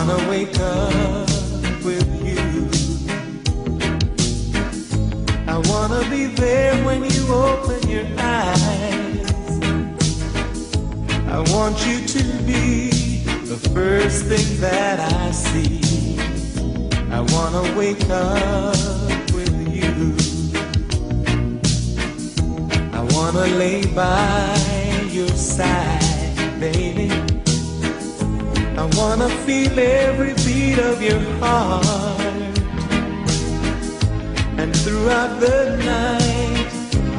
wanna wake up with you. I wanna be there when you open your eyes. I want you to be the first thing that I see. I wanna wake up with you. I wanna lay by your side, baby. I wanna feel every beat of your heart. And throughout the night,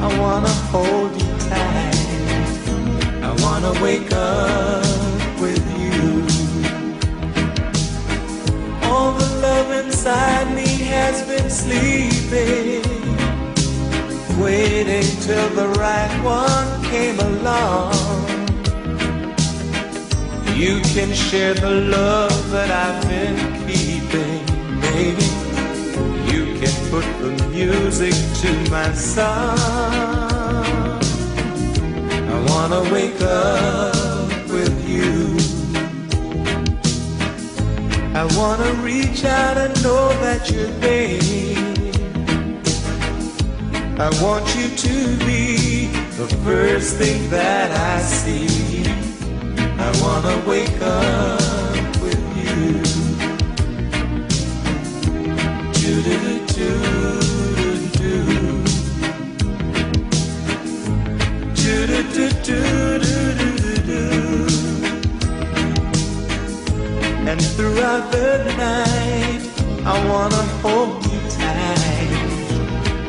I wanna hold you tight. I wanna wake up with you. All the love inside me has been sleeping, waiting till the right one came along. You can share the love that I've been keeping, baby. You can put the music to my song. I wanna wake up with you. I wanna reach out and know that you're there. I want you to be the first thing that I see. I wanna wake up with you. Do-do-do-do-do-do. Do-do-do-do-do-do-do. And throughout the night, I wanna hold you tight.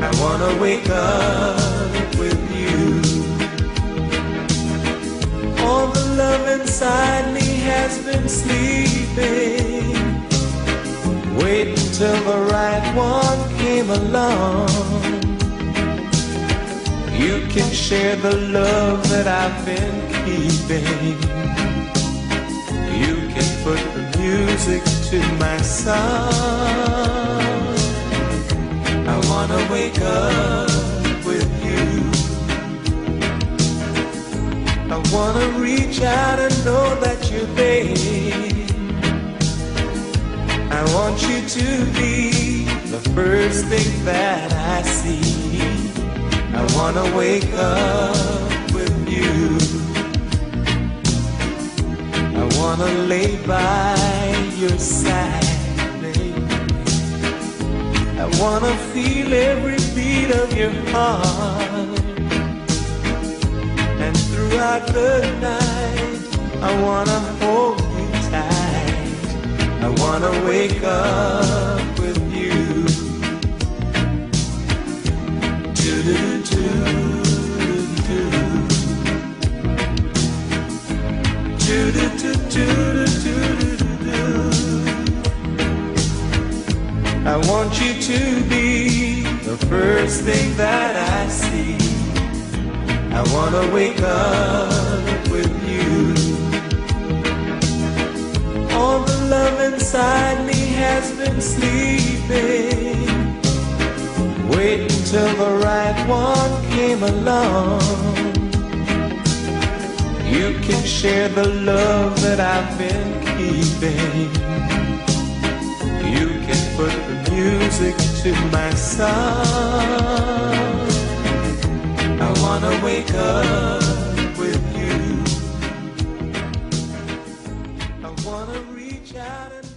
I wanna wake up with you. All the love inside me has been sleeping, waiting till the right one came along. You can share the love that I've been keeping. You can put the music to my song. I wanna wake up with you. I wanna reach out and know that you're there. I want you to be the first thing that I see. I wanna wake up with you. I wanna lay by your side, baby. I wanna feel every beat of your heart. And throughout the night, I wanna hold you tight. I wanna wake up with you. Do-do-do-do-do. Do-do-do-do-do-do-do. I want you to be the first thing that I see. I wanna wake up with you. All the love inside me has been sleeping, waiting till the right one came along. You can share the love that I've been keeping. You can put the music to my song. I wanna wake up with you. I wanna reach out and